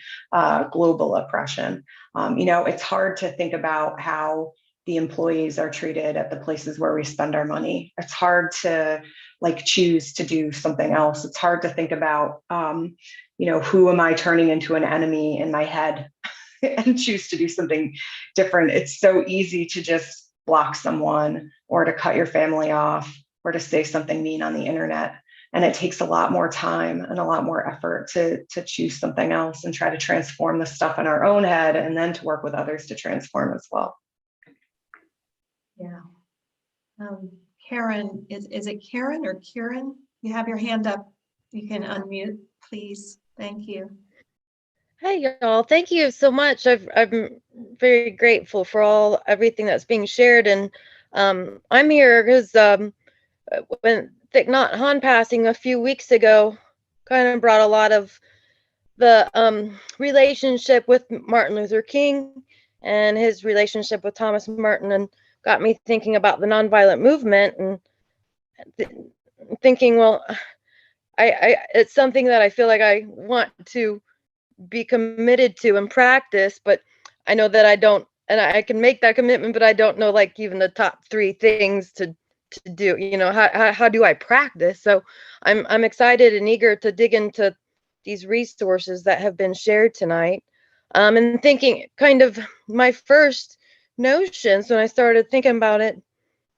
global oppression. It's hard to think about how the employees are treated at the places where we spend our money. It's hard to choose to do something else. It's hard to think about, who am I turning into an enemy in my head and choose to do something different. It's so easy to just block someone or to cut your family off or to say something mean on the internet. And it takes a lot more time and a lot more effort to choose something else and try to transform the stuff in our own head and then to work with others to transform as well. Yeah. Karen, is it Karen or Kieran? You have your hand up. You can unmute, please. Thank you. Hey, y'all. Thank you so much. I'm very grateful for everything that's being shared. And I'm here because when Thich Nhat Hanh passing a few weeks ago kind of brought a lot of the relationship with Martin Luther King and his relationship with Thomas Merton, and got me thinking about the nonviolent movement and thinking, well, it's something that I feel like I want to be committed to and practice, but I know that I don't, and I can make that commitment, but I don't know even the top 3 things to do. How do I practice? So I'm excited and eager to dig into these resources that have been shared tonight. And thinking kind of my first notions when I started thinking about it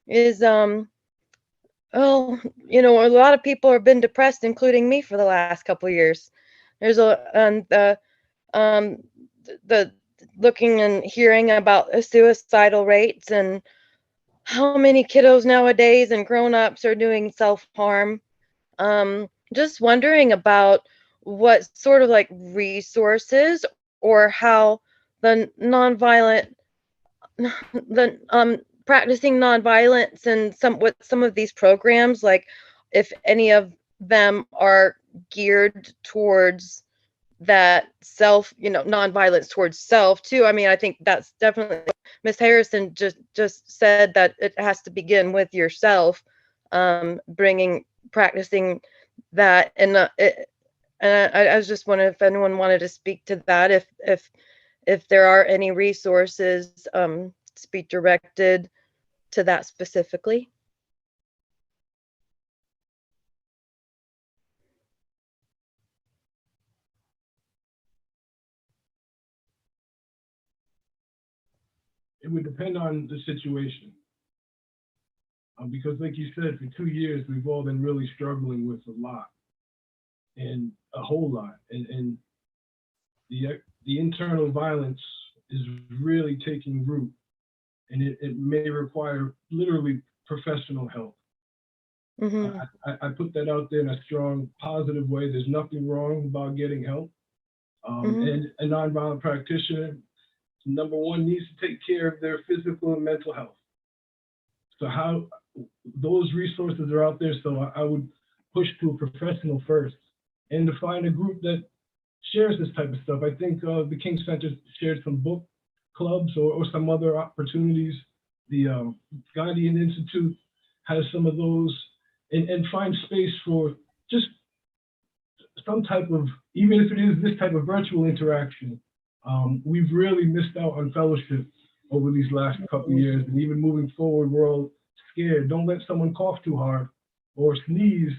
is a lot of people have been depressed, including me, for the last couple of years. There's the looking and hearing about suicidal rates and how many kiddos nowadays and grown-ups are doing self-harm. Just wondering about what sort of resources or how the practicing nonviolence and some of these programs, if any of them are geared towards that self, nonviolence towards self too. I mean, I think that's definitely, Ms. Harrison just said that it has to begin with yourself, practicing that. And I was just wondering if anyone wanted to speak to that, if there are any resources speak directed to that specifically. It would depend on the situation. Because like you said, for 2 years, we've all been really struggling with a lot, and a whole lot. And the internal violence is really taking root, and it may require literally professional help. Mhm. I put that out there in a strong, positive way. There's nothing wrong about getting help. Mhm. And a nonviolent practitioner, number one, needs to take care of their physical and mental health. So how those resources are out there. So I would push to a professional first, and to find a group that shares this type of stuff. I think the King Center shared some book clubs or some other opportunities. The Gandhi Institute has some of those, and find space for just some type of, even if it is this type of virtual interaction. We've really missed out on fellowship over these last couple of years, and even moving forward, we're all scared. Don't let someone cough too hard or sneeze.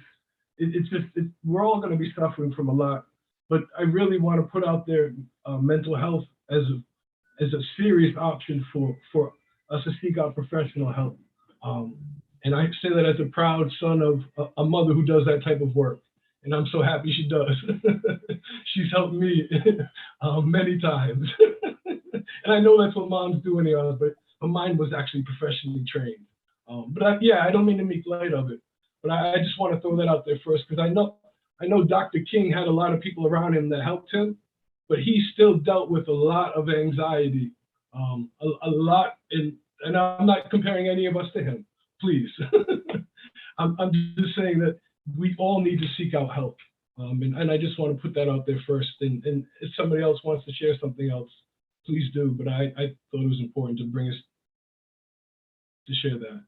We're all going to be suffering from a lot. But I really want to put out there mental health as a serious option for us to seek out professional help. And I say that as a proud son of a mother who does that type of work. And I'm so happy she does. She's helped me many times. And I know that's what moms do anyhow, but mine was actually professionally trained. But I don't mean to make light of it, but I just want to throw that out there first, because I know Dr. King had a lot of people around him that helped him, but he still dealt with a lot of anxiety, a lot, and I'm not comparing any of us to him, please. I'm just saying that we all need to seek out help. And I just want to put that out there first. And if somebody else wants to share something else, please do. But I thought it was important to bring us to share that.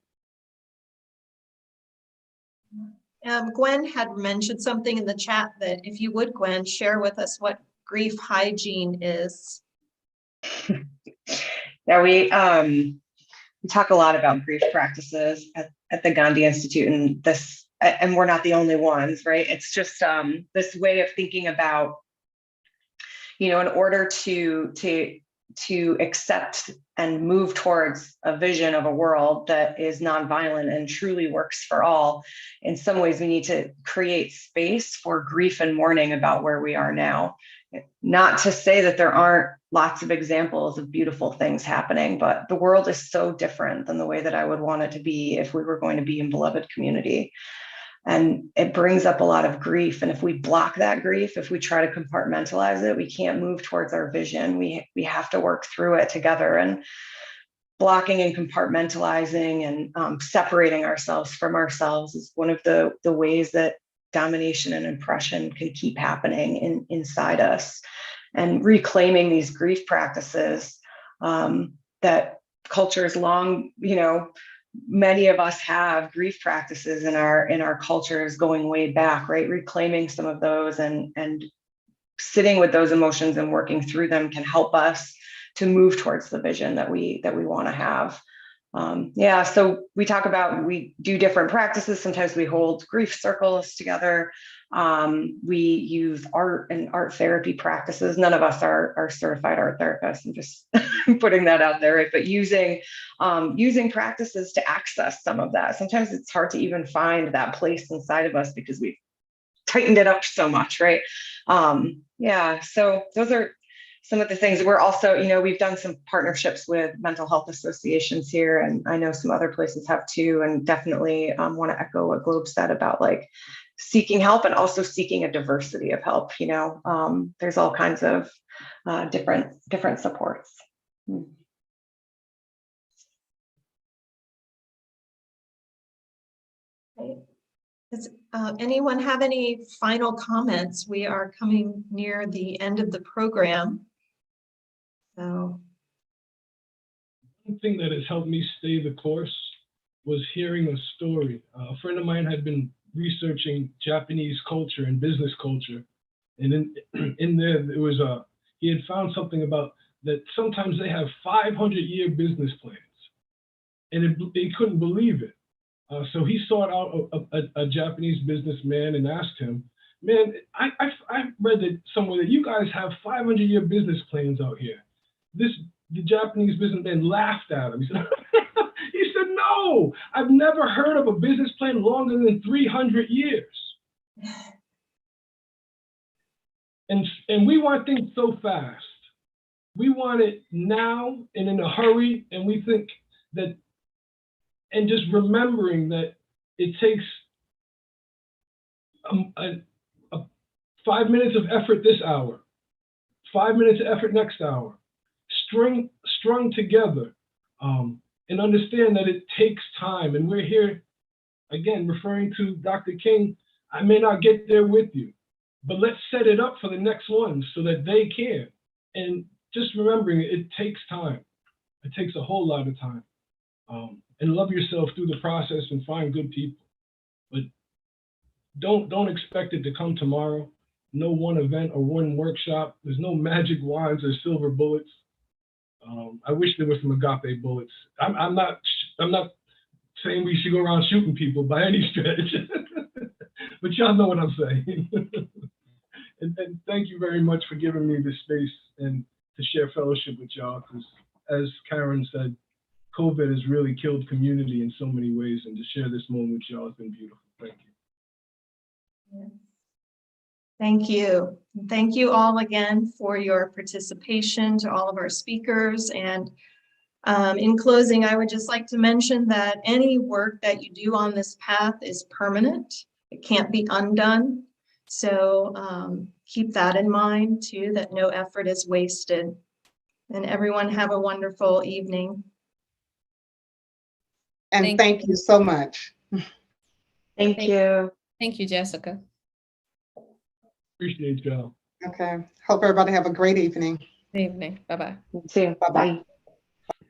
Gwen had mentioned something in the chat that if you would, Gwen, share with us what grief hygiene is. Yeah, we talk a lot about grief practices at the Gandhi Institute, and we're not the only ones, right? It's just this way of thinking about, in order to accept and move towards a vision of a world that is nonviolent and truly works for all. In some ways, we need to create space for grief and mourning about where we are now. Not to say that there aren't lots of examples of beautiful things happening, but the world is so different than the way that I would want it to be if we were going to be in beloved community. And it brings up a lot of grief. And if we block that grief, if we try to compartmentalize it, we can't move towards our vision. We have to work through it together. And blocking and compartmentalizing and separating ourselves from ourselves is one of the ways that domination and oppression can keep happening inside us. And reclaiming these grief practices that cultures long, many of us have grief practices in our cultures going way back, right? Reclaiming some of those and sitting with those emotions and working through them can help us to move towards the vision that we want to have. So we do different practices. Sometimes we hold grief circles together. We use art and art therapy practices. None of us are certified art therapists. I'm just putting that out there, right? But using practices to access some of that. Sometimes it's hard to even find that place inside of us because we've tightened it up so much, right? So those are some of the things. We're also, we've done some partnerships with mental health associations here, and I know some other places have too, and definitely want to echo what Globe said about like seeking help and also seeking a diversity of help. There's all kinds of different supports. Okay. Does anyone have any final comments? We are coming near the end of the program. So, One thing that has helped me stay the course was hearing a story. A friend of mine had been researching Japanese culture and business culture. And in there was he had found something about that sometimes they have 500-year business plans. And he couldn't believe it. So he sought out a Japanese businessman and asked him, man, I read it somewhere that you guys have 500-year business plans out here. The Japanese businessman laughed at him. He said, no, I've never heard of a business plan longer than 300 years. And we want things so fast. We want it now and in a hurry, and we think that, and just remembering that it takes a 5 minutes of effort this hour, 5 minutes of effort next hour, strung together, and understand that it takes time. And we're here, again, referring to Dr. King, I may not get there with you, but let's set it up for the next one so that they can. And just remembering it takes time. It takes a whole lot of time. And love yourself through the process and find good people. But don't expect it to come tomorrow. No one event or one workshop. There's no magic wands or silver bullets. I wish there were some agape bullets. I'm not saying we should go around shooting people by any stretch, but y'all know what I'm saying. and thank you very much for giving me this space and to share fellowship with y'all, because as Karen said, COVID has really killed community in so many ways, and to share this moment with y'all has been beautiful. Thank you. Yes. Thank you. Thank you all again for your participation, to all of our speakers. And in closing, I would just like to mention that any work that you do on this path is permanent. It can't be undone. So keep that in mind too, that no effort is wasted. And everyone have a wonderful evening. And thank you so much. Thank you. Thank you, Jessica. Appreciate y'all. Okay. Hope everybody have a great evening. Good evening. Bye-bye. You too. Bye-bye. Bye.